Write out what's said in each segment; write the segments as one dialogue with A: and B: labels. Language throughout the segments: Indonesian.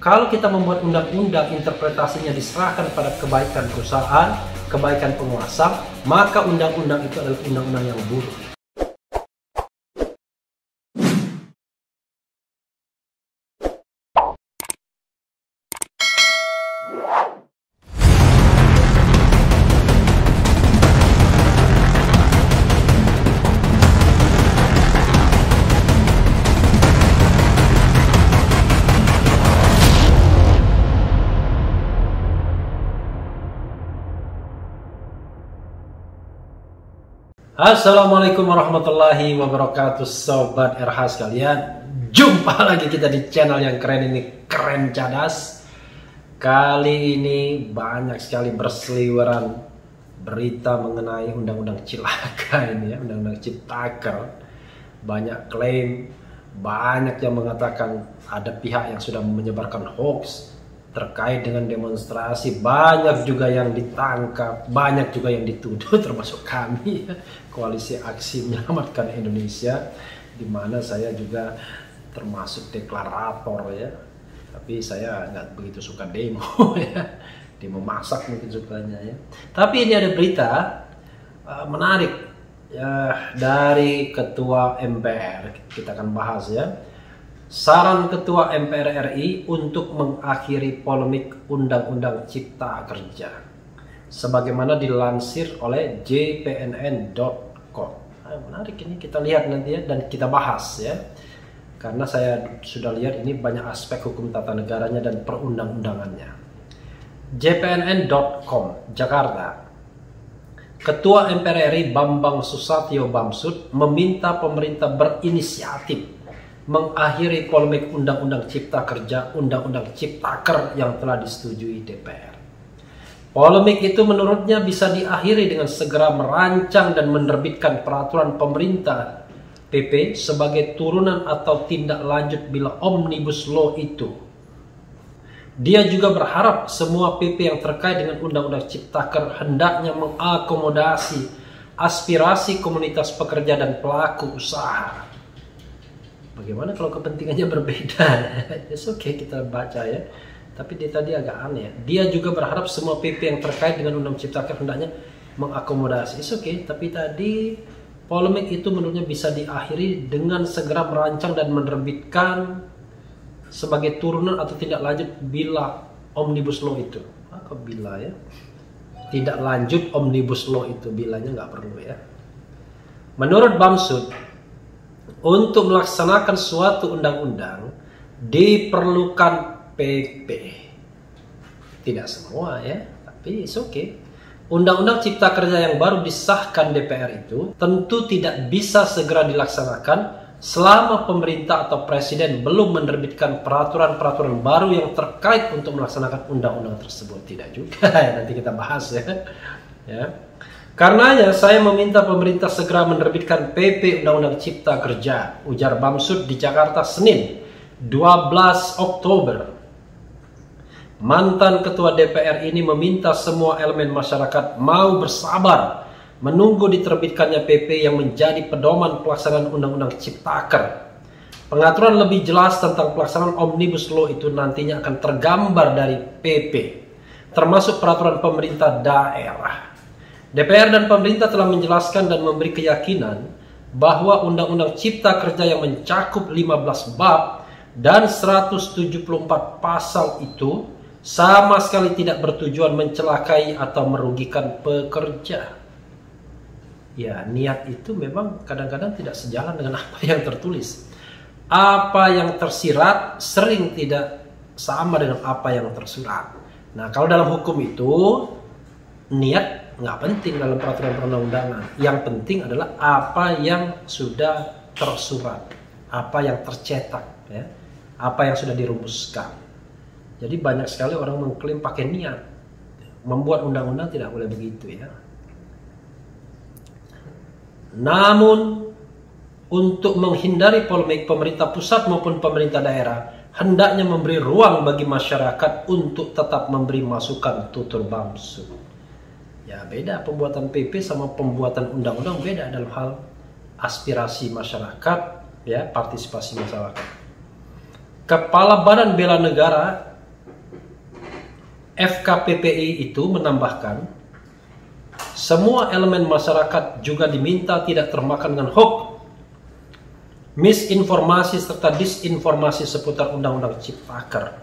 A: Kalau kita membuat undang-undang, interpretasinya diserahkan pada kebaikan perusahaan, kebaikan penguasa, maka undang-undang itu adalah undang-undang yang buruk. Assalamualaikum warahmatullahi wabarakatuh, sobat RH sekalian. Jumpa lagi kita di channel yang keren ini, Keren Cadas. Kali ini banyak sekali berseliweran berita mengenai undang-undang cilaka ini ya, undang-undang Ciptaker. Banyak klaim, banyak yang mengatakan ada pihak yang sudah menyebarkan hoax terkait dengan demonstrasi, banyak juga yang ditangkap, banyak juga yang dituduh, termasuk kami ya, Koalisi Aksi Menyelamatkan Indonesia, di mana saya juga termasuk deklarator ya, tapi saya nggak begitu suka demo ya, demo masak mungkin sukanya ya. Tapi ini ada berita menarik ya dari Ketua MPR, kita akan bahas ya. Saran Ketua MPR RI untuk mengakhiri polemik Undang-Undang Cipta Kerja, sebagaimana dilansir oleh jpnn.com. Menarik ini, kita lihat nanti ya, dan kita bahas ya, karena saya sudah lihat ini banyak aspek hukum tata negaranya dan perundang-undangannya. jpnn.com, Jakarta. Ketua MPR RI Bambang Susatyo Bamsud meminta pemerintah berinisiatif mengakhiri polemik Undang-Undang Cipta Kerja, Undang-Undang Ciptaker yang telah disetujui DPR. Polemik itu menurutnya bisa diakhiri dengan segera merancang dan menerbitkan peraturan pemerintah PP sebagai turunan atau tindak lanjut bila Omnibus Law itu. Dia juga berharap semua PP yang terkait dengan Undang-Undang Ciptaker hendaknya mengakomodasi aspirasi komunitas pekerja dan pelaku usaha. Bagaimana kalau kepentingannya berbeda? It's okay, kita baca ya. Tapi dia tadi agak aneh. Dia juga berharap semua PP yang terkait dengan Undang Ciptaker hendaknya mengakomodasi. It's okay, tapi tadi polemik itu menurutnya bisa diakhiri dengan segera merancang dan menerbitkan sebagai turunan atau tindak lanjut bila Omnibus Law itu. Apa bila ya? Tindak lanjut Omnibus Law itu, bilanya nggak perlu ya. Menurut Bamsud, untuk melaksanakan suatu undang-undang diperlukan PP. Tidak semua ya, tapi it's okay. Undang-undang Cipta Kerja yang baru disahkan DPR itu tentu tidak bisa segera dilaksanakan selama pemerintah atau presiden belum menerbitkan peraturan-peraturan baru yang terkait untuk melaksanakan undang-undang tersebut. Tidak juga ya, nanti kita bahas ya. Karenanya saya meminta pemerintah segera menerbitkan PP Undang-Undang Cipta Kerja, ujar Bamsud di Jakarta Senin 12 Oktober. Mantan Ketua DPR ini meminta semua elemen masyarakat mau bersabar menunggu diterbitkannya PP yang menjadi pedoman pelaksanaan Undang-Undang Ciptaker. Pengaturan lebih jelas tentang pelaksanaan Omnibus Law itu nantinya akan tergambar dari PP, termasuk peraturan pemerintah daerah. DPR dan pemerintah telah menjelaskan dan memberi keyakinan bahwa Undang-Undang Cipta Kerja yang mencakup 15 bab dan 174 pasal itu sama sekali tidak bertujuan mencelakai atau merugikan pekerja. Ya, niat itu memang kadang-kadang tidak sejalan dengan apa yang tertulis. Apa yang tersirat sering tidak sama dengan apa yang tersurat. Nah, kalau dalam hukum itu niat nggak penting dalam peraturan perundang-undangan. Yang penting adalah apa yang sudah tersurat, apa yang tercetak, ya, apa yang sudah dirumuskan. Jadi banyak sekali orang mengklaim pakai niat. Membuat undang-undang tidak boleh begitu ya. Namun untuk menghindari polemik, pemerintah pusat maupun pemerintah daerah hendaknya memberi ruang bagi masyarakat untuk tetap memberi masukan, tutur Bamsud. Ya beda, pembuatan PP sama pembuatan undang-undang beda dalam hal aspirasi masyarakat ya, partisipasi masyarakat. Kepala Badan Bela Negara FKPPI itu menambahkan, semua elemen masyarakat juga diminta tidak termakan dengan hoax, misinformasi serta disinformasi seputar Undang-Undang Ciptaker.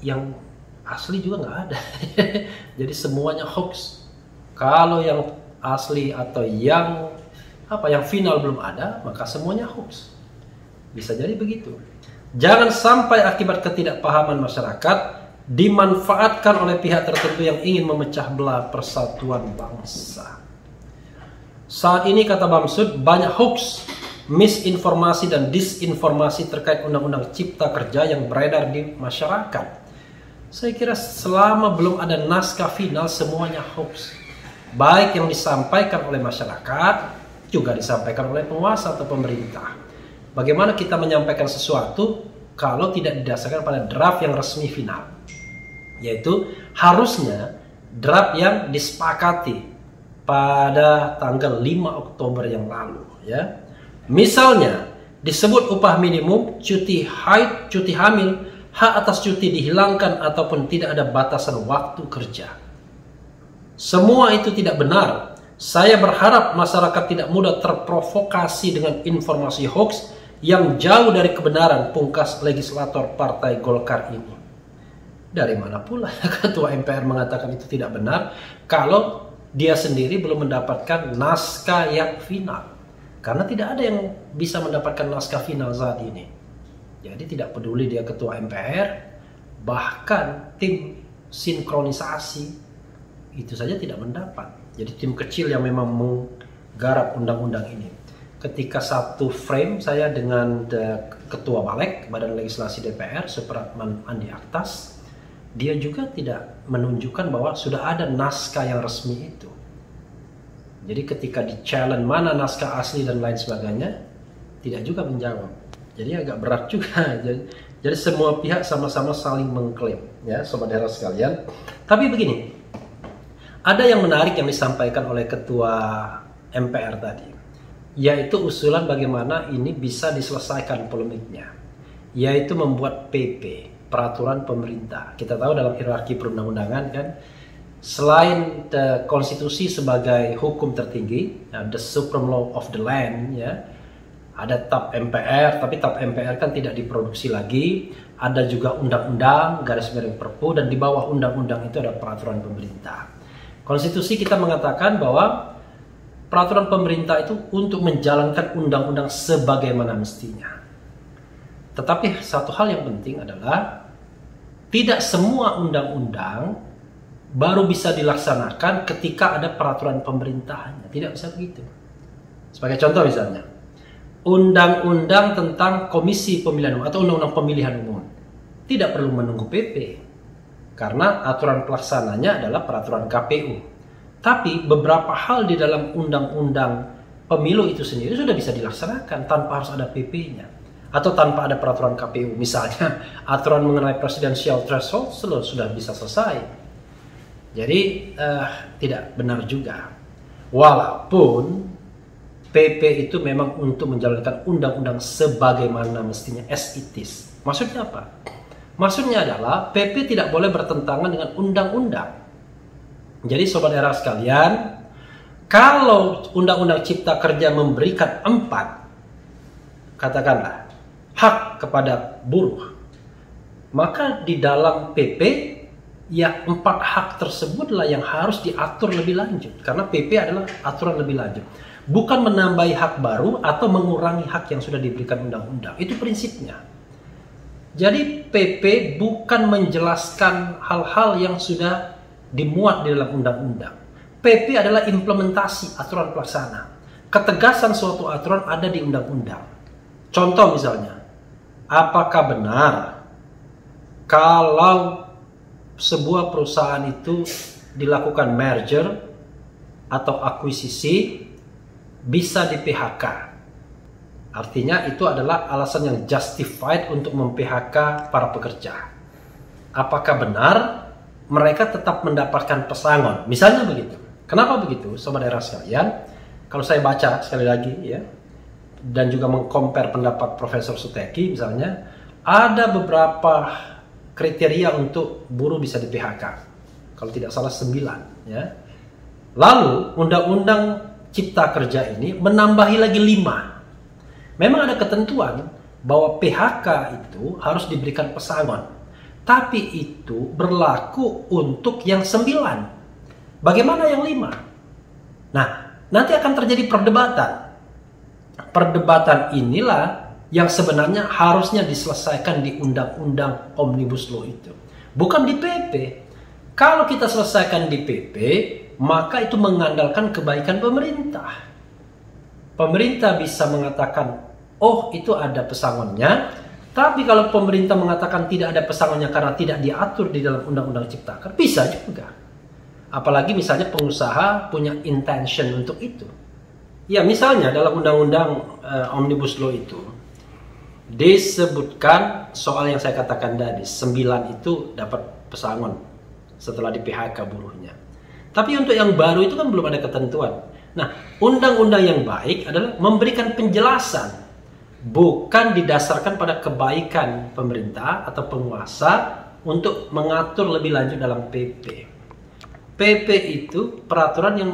A: Yang asli juga nggak ada. Jadi semuanya hoax. Kalau yang asli atau yang final belum ada, maka semuanya hoax. Bisa jadi begitu. Jangan sampai akibat ketidakpahaman masyarakat dimanfaatkan oleh pihak tertentu yang ingin memecah belah persatuan bangsa. Saat ini, kata Bamsud, banyak hoax, misinformasi dan disinformasi terkait Undang-Undang Cipta Kerja yang beredar di masyarakat. Saya kira selama belum ada naskah final, semuanya hoax. Baik yang disampaikan oleh masyarakat, juga disampaikan oleh penguasa atau pemerintah. Bagaimana kita menyampaikan sesuatu kalau tidak didasarkan pada draft yang resmi final? Yaitu harusnya draft yang disepakati pada tanggal 5 Oktober yang lalu. Ya. Misalnya, disebut upah minimum, cuti haid, cuti hamil, hak atas cuti dihilangkan ataupun tidak ada batasan waktu kerja. Semua itu tidak benar. Saya berharap masyarakat tidak mudah terprovokasi dengan informasi hoax yang jauh dari kebenaran, pungkas legislator Partai Golkar ini. Dari mana pula Ketua MPR mengatakan itu tidak benar kalau dia sendiri belum mendapatkan naskah yang final. Karena tidak ada yang bisa mendapatkan naskah final saat ini. Jadi tidak peduli dia ketua MPR, bahkan tim sinkronisasi itu saja tidak mendapat. Jadi tim kecil yang memang menggarap undang-undang ini. Ketika satu frame saya dengan ketua Balek, Badan Legislasi DPR, Supratman Andi Aktas, dia juga tidak menunjukkan bahwa sudah ada naskah yang resmi itu. Jadi ketika di-challenge mana naskah asli dan lain sebagainya, tidak juga menjawab. Jadi agak berat juga. Jadi semua pihak sama-sama saling mengklaim, ya, saudara sekalian. Tapi begini, ada yang menarik yang disampaikan oleh Ketua MPR tadi, yaitu usulan bagaimana ini bisa diselesaikan polemiknya, yaitu membuat PP, peraturan pemerintah. Kita tahu dalam hierarki perundang-undangan kan, selain konstitusi sebagai hukum tertinggi, the supreme law of the land, ya, ada TAP MPR, tapi TAP MPR kan tidak diproduksi lagi. Ada juga undang-undang, garis miring Perpu, dan di bawah undang-undang itu ada peraturan pemerintah. Konstitusi kita mengatakan bahwa peraturan pemerintah itu untuk menjalankan undang-undang sebagaimana mestinya. Tetapi satu hal yang penting adalah tidak semua undang-undang baru bisa dilaksanakan ketika ada peraturan pemerintahnya. Tidak bisa begitu. Sebagai contoh misalnya, undang-undang tentang komisi pemilihan umum atau undang-undang pemilihan umum tidak perlu menunggu PP karena aturan pelaksananya adalah peraturan KPU. Tapi beberapa hal di dalam undang-undang pemilu itu sendiri sudah bisa dilaksanakan tanpa harus ada PP-nya atau tanpa ada peraturan KPU. Misalnya aturan mengenai presidential threshold sudah bisa selesai. Jadi tidak benar juga. Walaupun PP itu memang untuk menjalankan undang-undang sebagaimana mestinya, as it is. Maksudnya apa? Maksudnya adalah PP tidak boleh bertentangan dengan undang-undang. Jadi sobat era sekalian, kalau Undang-Undang Cipta Kerja memberikan 4, katakanlah, hak kepada buruh, maka di dalam PP, ya 4 hak tersebutlah yang harus diatur lebih lanjut. Karena PP adalah aturan lebih lanjut. Bukan menambahi hak baru atau mengurangi hak yang sudah diberikan undang-undang. Itu prinsipnya. Jadi PP bukan menjelaskan hal-hal yang sudah dimuat di dalam undang-undang. PP adalah implementasi aturan pelaksana. Ketegasan suatu aturan ada di undang-undang. Contoh misalnya, apakah benar kalau sebuah perusahaan itu dilakukan merger atau akuisisi bisa di PHK? Artinya itu adalah alasan yang justified untuk mem-PHK para pekerja. Apakah benar mereka tetap mendapatkan pesangon? Misalnya begitu. Kenapa begitu, sobat era sekalian? Kalau saya baca sekali lagi ya, dan juga mengcompare pendapat Profesor Suteki misalnya, ada beberapa kriteria untuk buruh bisa di PHK. Kalau tidak salah 9. Ya. Lalu Undang-Undang Cipta Kerja ini menambahi lagi 5. Memang ada ketentuan bahwa PHK itu harus diberikan pesangon. Tapi itu berlaku untuk yang 9. Bagaimana yang 5? Nah, nanti akan terjadi perdebatan. Perdebatan inilah yang sebenarnya harusnya diselesaikan di Undang-Undang Omnibus Law itu. Bukan di PP. Kalau kita selesaikan di PP, maka itu mengandalkan kebaikan pemerintah. Pemerintah bisa mengatakan, oh itu ada pesangonnya. Tapi kalau pemerintah mengatakan tidak ada pesangonnya karena tidak diatur di dalam Undang-Undang Cipta Kerja, bisa juga. Apalagi misalnya pengusaha punya intention untuk itu. Ya misalnya dalam Undang-Undang Omnibus Law itu disebutkan soal yang saya katakan tadi, 9 itu dapat pesangon setelah di PHK buruhnya. Tapi untuk yang baru itu kan belum ada ketentuan. Nah, undang-undang yang baik adalah memberikan penjelasan, bukan didasarkan pada kebaikan pemerintah atau penguasa untuk mengatur lebih lanjut dalam PP. PP itu peraturan yang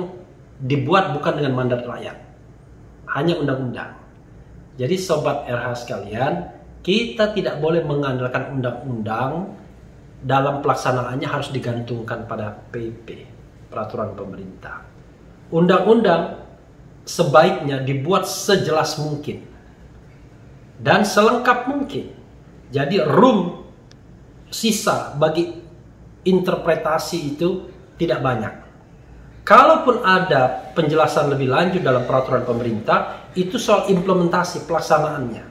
A: dibuat bukan dengan mandat rakyat, hanya undang-undang. Jadi sobat RH sekalian, kita tidak boleh mengandalkan undang-undang dalam pelaksanaannya harus digantungkan pada PP, peraturan pemerintah. Undang-undang sebaiknya dibuat sejelas mungkin dan selengkap mungkin. Jadi room sisa bagi interpretasi itu tidak banyak. Kalaupun ada penjelasan lebih lanjut dalam peraturan pemerintah, itu soal implementasi pelaksanaannya.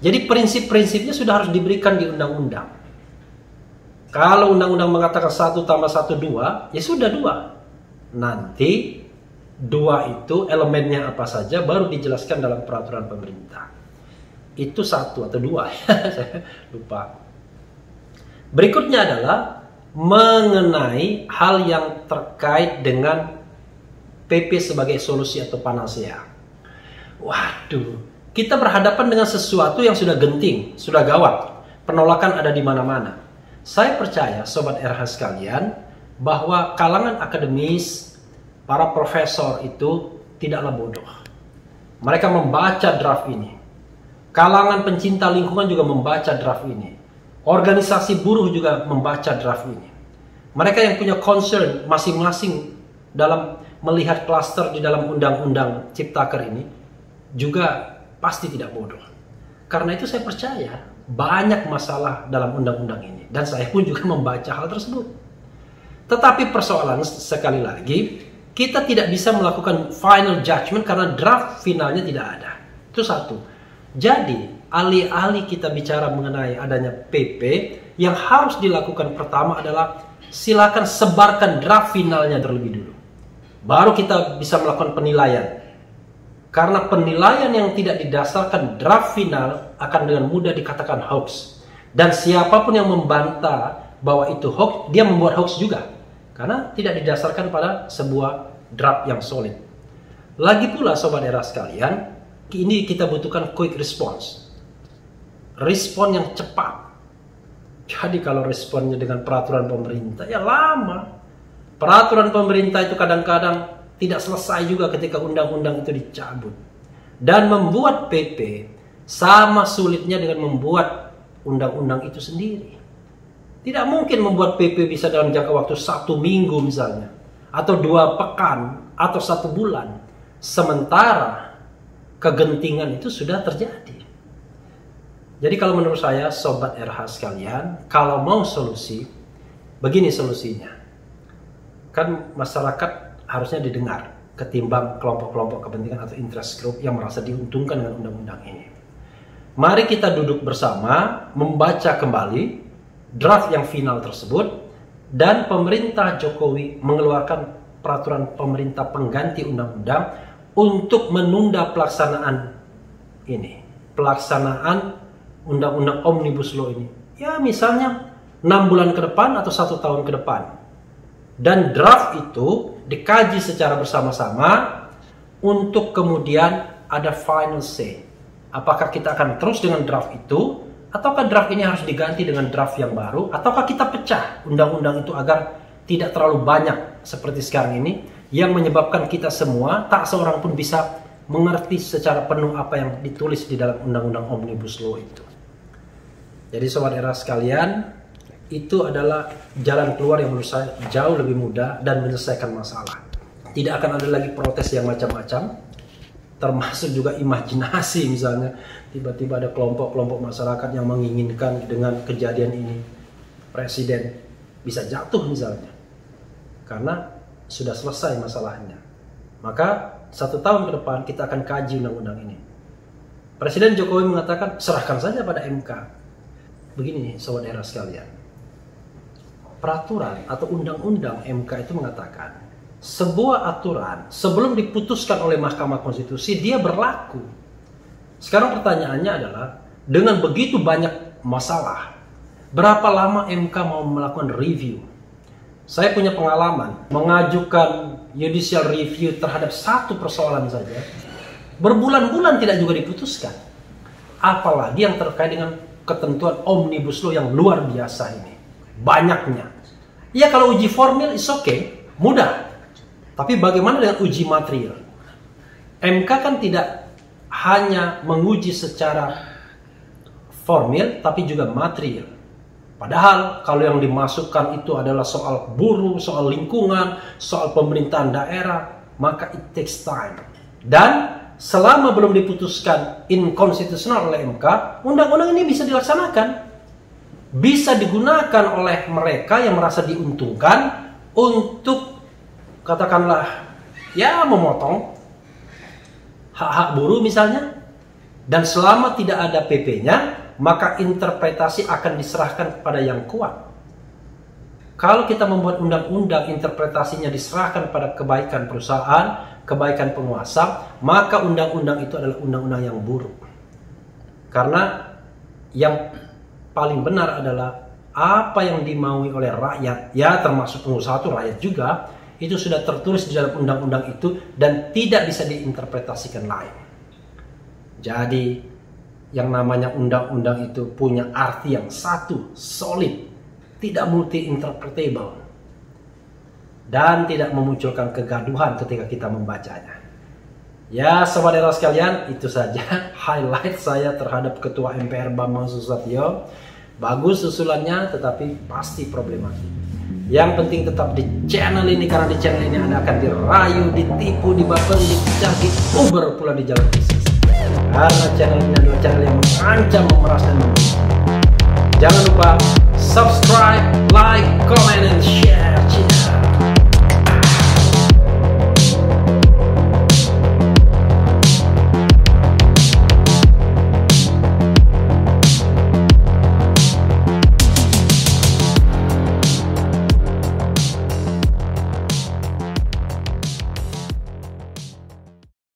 A: Jadi prinsip-prinsipnya sudah harus diberikan di undang-undang. Kalau undang-undang mengatakan 1 tambah 1 2, ya sudah 2. Nanti 2 itu elemennya apa saja baru dijelaskan dalam peraturan pemerintah. Itu 1 atau 2, saya lupa. Berikutnya adalah mengenai hal yang terkait dengan PP sebagai solusi atau panacea. Waduh, kita berhadapan dengan sesuatu yang sudah genting, sudah gawat. Penolakan ada di mana-mana. Saya percaya, sobat RH sekalian, bahwa kalangan akademis, para profesor itu tidaklah bodoh. Mereka membaca draft ini. Kalangan pencinta lingkungan juga membaca draft ini. Organisasi buruh juga membaca draft ini. Mereka yang punya concern masing-masing dalam melihat klaster di dalam Undang-Undang Ciptaker ini juga pasti tidak bodoh. Karena itu saya percaya banyak masalah dalam undang-undang ini. Dan saya pun juga membaca hal tersebut. Tetapi persoalan sekali lagi, kita tidak bisa melakukan final judgment karena draft finalnya tidak ada. Itu satu. Jadi alih-alih kita bicara mengenai adanya PP, yang harus dilakukan pertama adalah silakan sebarkan draft finalnya terlebih dulu. Baru kita bisa melakukan penilaian. Karena penilaian yang tidak didasarkan draft final akan dengan mudah dikatakan hoax. Dan siapapun yang membantah bahwa itu hoax, dia membuat hoax juga. Karena tidak didasarkan pada sebuah draft yang solid. Lagi pula sobat era sekalian, ini kita butuhkan quick response. Respon yang cepat. Jadi kalau responnya dengan peraturan pemerintah, ya lama. Peraturan pemerintah itu kadang-kadang tidak selesai juga ketika undang-undang itu dicabut. Dan membuat PP sama sulitnya dengan membuat undang-undang itu sendiri. Tidak mungkin membuat PP bisa dalam jangka waktu 1 minggu misalnya. Atau 2 pekan, atau 1 bulan. Sementara kegentingan itu sudah terjadi. Jadi kalau menurut saya, sobat RH sekalian, kalau mau solusi, begini solusinya. Kan masyarakat harusnya didengar, ketimbang kelompok-kelompok kepentingan atau interest group yang merasa diuntungkan dengan undang-undang ini. Mari kita duduk bersama, membaca kembali draft yang final tersebut, dan pemerintah Jokowi mengeluarkan peraturan pemerintah pengganti undang-undang untuk menunda pelaksanaan ini. Pelaksanaan Undang-Undang Omnibus Law ini. Ya misalnya 6 bulan ke depan atau 1 tahun ke depan. Dan draft itu dikaji secara bersama-sama untuk kemudian ada final say. Apakah kita akan terus dengan draft itu Ataukah draft ini harus diganti dengan draft yang baru? Ataukah kita pecah undang-undang itu agar tidak terlalu banyak seperti sekarang ini, yang menyebabkan kita semua, tak seorang pun bisa mengerti secara penuh apa yang ditulis di dalam undang-undang Omnibus Law itu. Jadi sobat era sekalian, itu adalah jalan keluar yang menurut saya jauh lebih mudah dan menyelesaikan masalah. Tidak akan ada lagi protes yang macam-macam, termasuk juga imajinasi misalnya. Tiba-tiba ada kelompok-kelompok masyarakat yang menginginkan dengan kejadian ini presiden bisa jatuh misalnya. Karena sudah selesai masalahnya. Maka 1 tahun ke depan kita akan kaji undang-undang ini. Presiden Jokowi mengatakan serahkan saja pada MK. Begini sobat era sekalian. Peraturan atau undang-undang MK itu mengatakan sebuah aturan sebelum diputuskan oleh Mahkamah Konstitusi dia berlaku. Sekarang pertanyaannya adalah dengan begitu banyak masalah, berapa lama MK mau melakukan review? Saya punya pengalaman mengajukan judicial review terhadap satu persoalan saja, berbulan-bulan tidak juga diputuskan. Apalagi yang terkait dengan ketentuan Omnibus Law yang luar biasa ini. Banyaknya. Ya kalau uji formil is okay, mudah. Tapi bagaimana dengan uji material? MK kan tidak hanya menguji secara formil, tapi juga material. Padahal kalau yang dimasukkan itu adalah soal buruh, soal lingkungan, soal pemerintahan daerah, maka it takes time. Dan selama belum diputuskan inkonstitusional oleh MK, undang-undang ini bisa dilaksanakan. Bisa digunakan oleh mereka yang merasa diuntungkan untuk katakanlah ya memotong hak-hak buruh misalnya. Dan selama tidak ada PP-nya, maka interpretasi akan diserahkan kepada yang kuat. Kalau kita membuat undang-undang interpretasinya diserahkan pada kebaikan perusahaan, kebaikan penguasa, maka undang-undang itu adalah undang-undang yang buruk. Karena yang paling benar adalah apa yang dimaui oleh rakyat, ya termasuk pengusaha itu rakyat juga, itu sudah tertulis di dalam undang-undang itu dan tidak bisa diinterpretasikan lain. Jadi yang namanya undang-undang itu punya arti yang satu, solid, tidak multi-interpretable, dan tidak memunculkan kegaduhan ketika kita membacanya. Ya sobat era sekalian, itu saja highlight saya terhadap Ketua MPR Bambang Susatyo. Bagus usulannya, tetapi pasti problematik. Yang penting tetap di channel ini, karena di channel ini Anda akan dirayu, ditipu, dibapeng, dipecah, diuber pula di jalan bisnis. Karena channel ini adalah channel yang mengancam, memeras, dan membunuh. Jangan lupa subscribe, like, comment, and share.